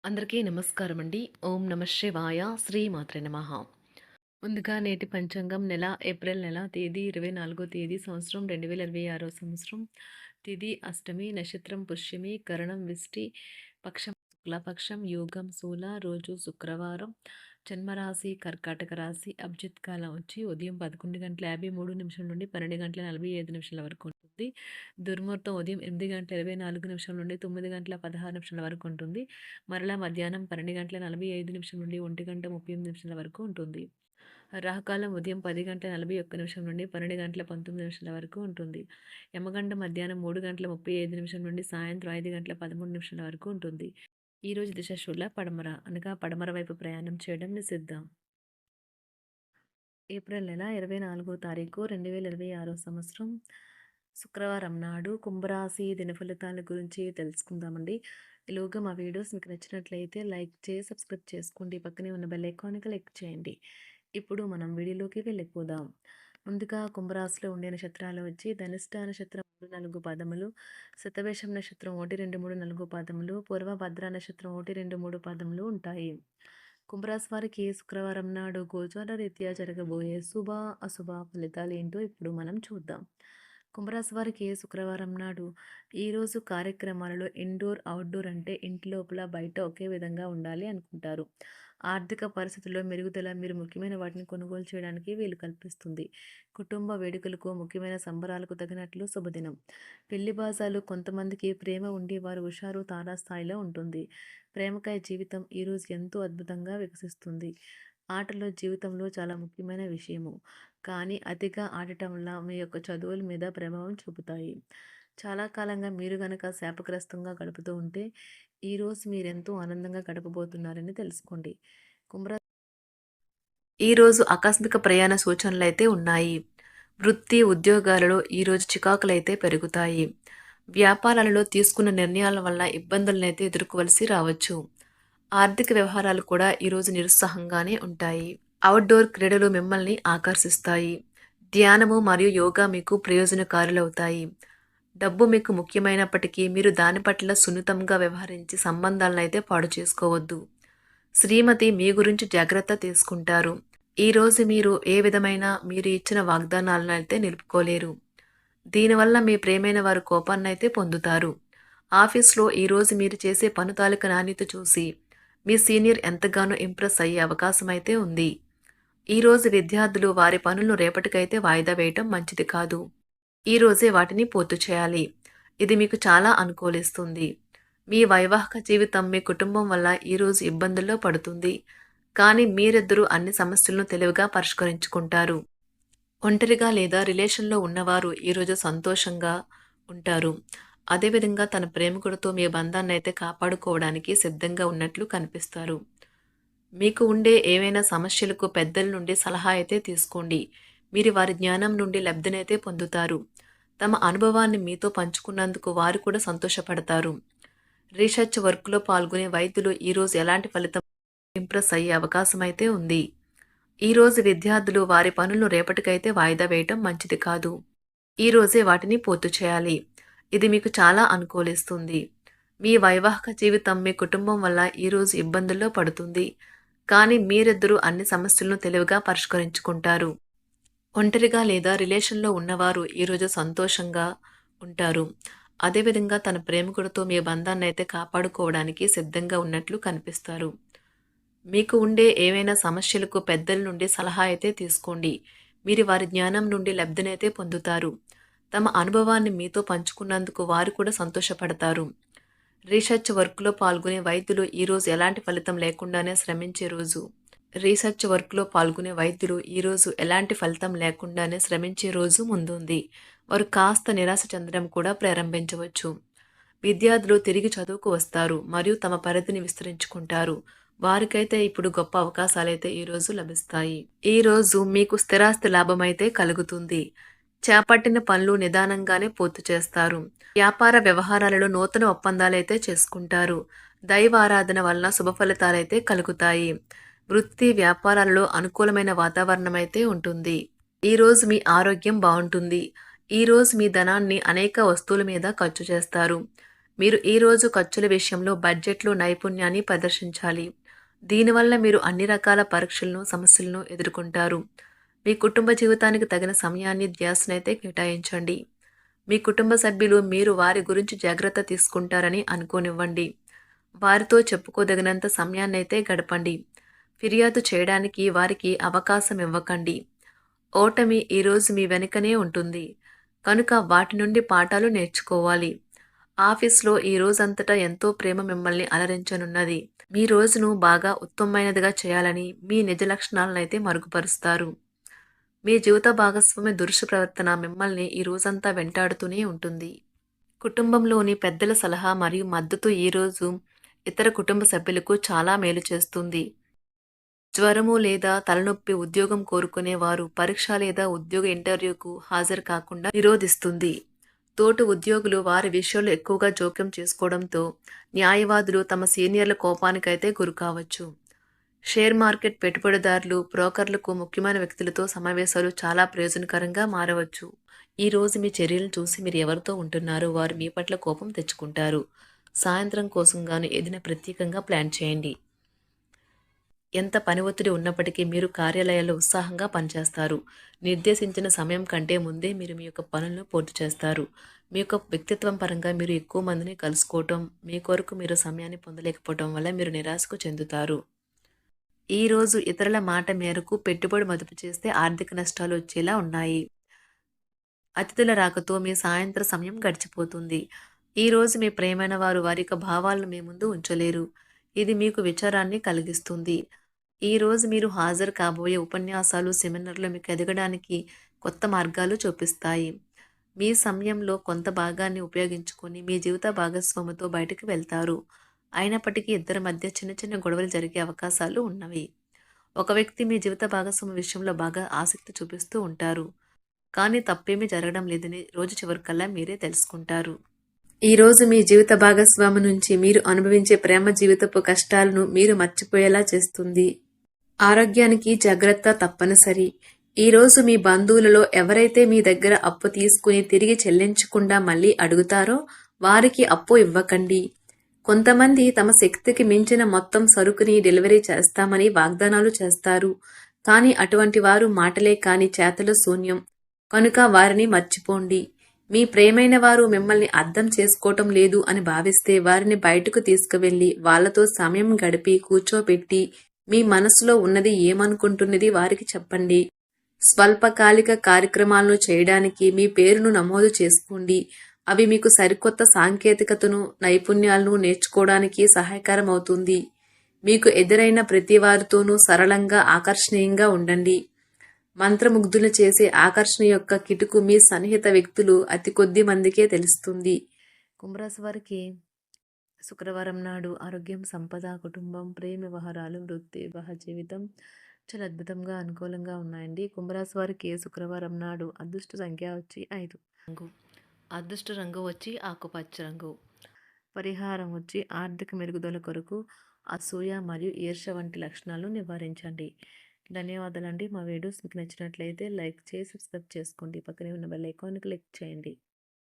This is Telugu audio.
అందరికీ నమస్కారం అండి. ఓం నమ శివాయ. శ్రీమాత్రే నమః. ముందుగా నేటి పంచాంగం నెల ఏప్రిల్ నెల తేదీ 24 తేదీ సంవత్సరం 2026 సంవత్సరం. తిథి అష్టమి, నక్షత్రం పుష్యమి, కరణం విష్టి, పక్షం శుక్లపక్షం, యోగం శూల, రోజు శుక్రవారం, జన్మరాశి కర్కాటక రాశి, అభిజిత్ కాలం వచ్చి ఉదయం 11:53 నుండి 12:45 వరకు ఉంటుంది. దుర్ముహూర్తం ఉదయం 8:24 నుండి 9:16 వరకు ఉంటుంది. మరలా మధ్యాహ్నం 12:45 నుండి 1:38 వరకు ఉంటుంది. రాహుకాలం ఉదయం 10:41 నుండి 12:19 వరకు ఉంటుంది. యమగండం మధ్యాహ్నం 3:35 నుండి సాయంత్రం 5:13 వరకు ఉంటుంది. ఈరోజు దిశ శూల పడమర, అనగా పడమర వైపు ప్రయాణం చేయడం నిషిద్ధం. ఏప్రిల్ నెల 24 తారీఖు 2026 సంవత్సరం శుక్రవారం నాడు కుంభరాశి దినఫలితాల గురించి తెలుసుకుందామండి. ఈలోగా మా వీడియోస్ మీకు నచ్చినట్లయితే లైక్ చేసి సబ్స్క్రైబ్ చేసుకోండి. పక్కనే ఉన్న బెల్ ఐకాన్ క్లిక్ చేయండి. ఇప్పుడు మనం వీడియోలోకి వెళ్ళిపోదాం. ముందుగా కుంభరాశిలో ఉండే నక్షత్రాలు వచ్చి ధనిష్ట నక్షత్రం 3-4 పాదములు, శతభిషం నక్షత్రం 1-2-3-4 పాదములు, పూర్వభద్ర నక్షత్రం 1-2-3 పాదములు ఉంటాయి. కుంభరాశి వారికి శుక్రవారం నాడు గోచార రీత్యా జరగబోయే శుభ అశుభ ఫలితాలు ఏంటో ఇప్పుడు మనం చూద్దాం. కుంభరాశి వారికి శుక్రవారం నాడు ఈరోజు కార్యక్రమాలలో ఇండోర్ అవుట్డోర్ అంటే ఇంటి లోపల బయట ఒకే విధంగా ఉండాలి అనుకుంటారు. ఆర్థిక పరిస్థితుల్లో మెరుగుదల మీరు ముఖ్యమైన వాటిని కొనుగోలు చేయడానికి వీలు కల్పిస్తుంది. కుటుంబ వేడుకలకు ముఖ్యమైన సంబరాలకు తగినట్లు శుభదినం. పెళ్లి బాజాలు కొంతమందికి ప్రేమ ఉండి వారు హుషారు తారాస్థాయిలో ఉంటుంది. ప్రేమకాయ జీవితం ఈరోజు ఎంతో అద్భుతంగా వికసిస్తుంది. ఆటలో జీవితంలో చాలా ముఖ్యమైన విషయము. కానీ అతిగా ఆడటం వల్ల మీ యొక్క చదువుల మీద ప్రభావం చూపుతాయి. చాలా కాలంగా మీరు గనక శాపగ్రస్తంగా గడుపుతూ ఉంటే ఈరోజు మీరెంతో ఆనందంగా గడపబోతున్నారని తెలుసుకోండి. కుంభరా ఈరోజు ఆకస్మిక ప్రయాణ సూచనలైతే ఉన్నాయి. వృత్తి ఉద్యోగాలలో ఈరోజు చికాకులైతే పెరుగుతాయి. వ్యాపారాలలో తీసుకున్న నిర్ణయాల వల్ల ఇబ్బందులనైతే ఎదుర్కోవలసి రావచ్చు. ఆర్థిక వ్యవహారాలు కూడా ఈరోజు నిరుత్సాహంగానే ఉంటాయి. అవుట్డోర్ క్రీడలు మిమ్మల్ని ఆకర్షిస్తాయి. ధ్యానము మరియు యోగా మీకు ప్రయోజనకారులవుతాయి. డబ్బు మీకు ముఖ్యమైనప్పటికీ మీరు దాని పట్ల సున్నితంగా వ్యవహరించి సంబంధాలను అయితే పాడు చేసుకోవద్దు. శ్రీమతి మీ గురించి జాగ్రత్త తీసుకుంటారు. ఈరోజు మీరు ఏ విధమైన మీరు ఇచ్చిన వాగ్దానాలను అయితే నిలుపుకోలేరు. దీనివల్ల మీ ప్రేమైన వారు కోపాన్నైతే పొందుతారు. ఆఫీస్లో ఈరోజు మీరు చేసే పను తాలూకా నాణ్యత చూసి మీ సీనియర్ ఎంతగానో ఇంప్రెస్ అయ్యే అవకాశం అయితే ఉంది. ఈరోజు విద్యార్థులు వారి పనులను రేపటికైతే వాయిదా వేయటం మంచిది కాదు. ఈరోజే వాటిని పూర్తి చేయాలి. ఇది మీకు చాలా అనుకూలిస్తుంది. మీ వైవాహిక జీవితం మీ కుటుంబం వల్ల ఈరోజు ఇబ్బందుల్లో పడుతుంది. కానీ మీరిద్దరూ అన్ని సమస్యలను తెలివిగా పరిష్కరించుకుంటారు. ఒంటరిగా లేదా రిలేషన్లో ఉన్నవారు ఈరోజు సంతోషంగా ఉంటారు. అదేవిధంగా తన ప్రేమికుడితో మీ బంధాన్ని అయితే కాపాడుకోవడానికి సిద్ధంగా ఉన్నట్లు కనిపిస్తారు. మీకు ఉండే ఏవైనా సమస్యలకు పెద్దల నుండి సలహా అయితే తీసుకోండి. మీరు వారి జ్ఞానం నుండి లబ్ధినైతే పొందుతారు. తమ అనుభవాన్ని మీతో పంచుకున్నందుకు వారు కూడా సంతోషపడతారు. రీసెర్చ్ వర్క్లో పాల్గొనే వైద్యులు ఈరోజు ఎలాంటి ఫలితం ఇంప్రెస్ అయ్యే అవకాశం అయితే ఉంది. ఈరోజు విద్యార్థులు వారి పనులను రేపటికైతే వాయిదా వేయటం మంచిది కాదు. ఈరోజే వాటిని పూర్తి చేయాలి. ఇది మీకు చాలా అనుకూలిస్తుంది. మీ వైవాహిక జీవితం మీ కుటుంబం వల్ల ఈరోజు ఇబ్బందుల్లో పడుతుంది. కానీ మీరిద్దరూ అన్ని సమస్యలను తెలివిగా పరిష్కరించుకుంటారు. ఒంటరిగా లేదా రిలేషన్లో ఉన్నవారు ఈరోజు సంతోషంగా ఉంటారు. అదేవిధంగా తన ప్రేమికుడితో మీ బంధాన్ని అయితే కాపాడుకోవడానికి సిద్ధంగా ఉన్నట్లు కనిపిస్తారు. మీకు ఉండే ఏవైనా సమస్యలకు పెద్దల నుండి సలహా అయితే తీసుకోండి. మీరు వారి జ్ఞానం నుండి లబ్ధినైతే పొందుతారు. తమ అనుభవాన్ని మీతో పంచుకున్నందుకు వారు కూడా సంతోషపడతారు. రీసెర్చ్ వర్క్లో పాల్గొనే వైద్యులు ఈరోజు ఎలాంటి ఫలితం లేకుండానే శ్రమించే రోజు. రీసెర్చ్ వర్క్లో పాల్గొనే వైద్యులు ఈరోజు ఎలాంటి ఫలితం లేకుండానే శ్రమించే రోజు ముందుంది. వారు కాస్త నిరాశ చెందడం కూడా ప్రారంభించవచ్చు. విద్యార్థులు తిరిగి చదువుకు వస్తారు మరియు తమ పరిధిని విస్తరించుకుంటారు. వారికైతే ఇప్పుడు గొప్ప అవకాశాలైతే ఈరోజు లభిస్తాయి. ఈరోజు మీకు స్థిరాస్తి లాభమైతే కలుగుతుంది. చేపట్టిన పనులు నిదానంగానే పూర్తి చేస్తారు. వ్యాపార వ్యవహారాలలో నూతన ఒప్పందాలైతే చేసుకుంటారు. దైవారాధన వలన శుభ ఫలితాలైతే కలుగుతాయి. వృత్తి వ్యాపారాలలో అనుకూలమైన వాతావరణం అయితే ఉంటుంది. ఈరోజు మీ ఆరోగ్యం బాగుంటుంది. ఈరోజు మీ ధనాన్ని అనేక వస్తువుల మీద ఖర్చు చేస్తారు. మీరు ఈరోజు ఖర్చుల విషయంలో బడ్జెట్లో నైపుణ్యాన్ని ప్రదర్శించాలి. దీనివల్ల మీరు అన్ని రకాల పరీక్షలను, సమస్యలను ఎదుర్కొంటారు. మీ కుటుంబ జీవితానికి తగిన సమయాన్ని, ధ్యాసనైతే కేటాయించండి. మీ కుటుంబ సభ్యులు మీరు వారి గురించి జాగ్రత్త తీసుకుంటారని అనుకోనివ్వండి. వారితో చెప్పుకోదగినంత సమయాన్నైతే గడపండి. ఫిర్యాదు చేయడానికి వారికి అవకాశం ఇవ్వకండి. ఓటమి ఈరోజు మీ వెనుకనే ఉంటుంది. కనుక వాటి నుండి పాఠాలు నేర్చుకోవాలి. ఆఫీస్‌లో ఈ రోజంతటా ఎంతో ప్రేమ మిమ్మల్ని అలరించనున్నది. మీ రోజును బాగా ఉత్తమమైనదిగా చేయాలని మీ నిజ లక్షణాలనైతే మరుగుపరుస్తారు. మీ జీవిత భాగస్వామి దురుసు ప్రవర్తన మిమ్మల్ని ఈ రోజంతా వెంటాడుతూనే ఉంటుంది. కుటుంబంలోని పెద్దల సలహా మరియు మద్దతు ఈరోజు ఇతర కుటుంబ సభ్యులకు చాలా మేలు చేస్తుంది. జ్వరము లేదా తలనొప్పి ఉద్యోగం కోరుకునేవారు పరీక్ష లేదా ఉద్యోగ ఇంటర్వ్యూకు హాజరు కాకుండా నిరోధిస్తుంది. తోటి ఉద్యోగులు వారి విషయాల్లో ఎక్కువగా జోక్యం చేసుకోవడంతో న్యాయవాదులు తమ సీనియర్ల కోపానికైతే గురికావచ్చు. షేర్ మార్కెట్ పెట్టుబడిదారులు, బ్రోకర్లకు ముఖ్యమైన వ్యక్తులతో సమావేశాలు చాలా ప్రయోజనకరంగా మారవచ్చు. ఈ రోజు మీ చర్యలను చూసి మీరు ఎవరితో ఉంటున్నారో వారు మీ పట్ల కోపం తెచ్చుకుంటారు. సాయంత్రం కోసం గాను ఏదైనా ప్రత్యేకంగా ప్లాన్ చేయండి. ఎంత పని ఒత్తిడి ఉన్నప్పటికీ మీరు కార్యాలయాల్లో ఉత్సాహంగా పనిచేస్తారు. నిర్దేశించిన సమయం కంటే ముందే మీరు మీ యొక్క పనులను పూర్తి చేస్తారు. మీ యొక్క వ్యక్తిత్వం పరంగా మీరు ఎక్కువ మందిని కలుసుకోవటం, మీ కొరకు మీరు సమయాన్ని పొందలేకపోవటం వల్ల మీరు నిరాశకు చెందుతారు. ఈరోజు ఇతరుల మాట మేరకు పెట్టుబడి మదుపు చేస్తే ఆర్థిక నష్టాలు వచ్చేలా ఉన్నాయి. అతిథుల రాకతో మీ సాయంత్ర సమయం గడిచిపోతుంది. ఈరోజు మీ ప్రియమైన వారు వారి యొక్క భావాలను మీ ముందు ఉంచలేరు. ఇది మీకు విచారాన్ని కలిగిస్తుంది. ఈరోజు మీరు హాజరు కాబోయే ఉపన్యాసాలు, సెమినార్లు మీకు ఎదగడానికి కొత్త మార్గాలు చూపిస్తాయి. మీ సమయంలో కొంత భాగాన్ని ఉపయోగించుకొని మీ జీవిత భాగస్వామితో బయటకు వెళ్తారు. అయినప్పటికీ ఇద్దరి మధ్య చిన్న చిన్న గొడవలు జరిగే అవకాశాలు ఉన్నవి. ఒక వ్యక్తి మీ జీవిత భాగస్వామి విషయంలో బాగా ఆసక్తి చూపిస్తూ ఉంటారు. కానీ తప్పేమీ జరగడం లేదని రోజు చివరికల్లా మీరే తెలుసుకుంటారు. ఈరోజు మీ జీవిత భాగస్వామి నుంచి మీరు అనుభవించే ప్రేమ జీవితపు కష్టాలను మీరు మర్చిపోయేలా చేస్తుంది. ఆరోగ్యానికి జాగ్రత్త తప్పనిసరి. ఈరోజు మీ బంధువులలో ఎవరైతే మీ దగ్గర అప్పు తీసుకుని తిరిగి చెల్లించకుండా మళ్ళీ అడుగుతారో వారికి అప్పు ఇవ్వకండి. కొంతమంది తమ శక్తికి మించిన మొత్తం సరుకుని డెలివరీ చేస్తామని వాగ్దానాలు చేస్తారు. కానీ అటువంటి వారు మాటలే కాని చేతలు శూన్యం. కనుక వారిని మర్చిపోండి. మీ ప్రియమైన వారు మిమ్మల్ని అర్థం చేసుకోవటం లేదు అని భావిస్తే వారిని బయటకు తీసుకువెళ్ళి వాళ్లతో సమయం గడిపి కూర్చోబెట్టి మీ మనసులో ఉన్నది ఏమనుకుంటున్నది వారికి చెప్పండి. స్వల్పకాలిక కార్యక్రమాలను చేయడానికి మీ పేరును నమోదు చేసుకోండి. అవి మీకు సరికొత్త సాంకేతికతను, నైపుణ్యాలను నేర్చుకోవడానికి సహాయకరం అవుతుంది. మీకు ఎదురైన ప్రతి వారితోనూ సరళంగా, ఆకర్షణీయంగా ఉండండి. మంత్రముగ్ధులు చేసే ఆకర్షణ యొక్క కిటుకు మీ సన్నిహిత వ్యక్తులు అతి కొద్ది మందికే తెలుస్తుంది. కుంభరాశి వారికి శుక్రవారం నాడు ఆరోగ్యం, సంపద, కుటుంబం, ప్రేమ వ్యవహారాలు, వృత్తి, వివాహ జీవితం చాలా అద్భుతంగా అనుకూలంగా ఉన్నాయండి. కుంభరాశి వారికి శుక్రవారం నాడు అదృష్ట సంఖ్య వచ్చి 5 రంగు, అదృష్ట రంగు వచ్చి ఆకుపచ్చ రంగు. పరిహారం వచ్చి ఆర్థిక మెరుగుదల కొరకు అసూయ మరియు ఈర్ష్య వంటి లక్షణాలను నివారించండి. ధన్యవాదాలండి. మా వీడియోస్ మీకు నచ్చినట్లయితే లైక్ చేసి సబ్స్క్రైబ్ చేసుకోండి. పక్కనే ఉన్న బెల్ ఐకాన్ క్లిక్ చేయండి.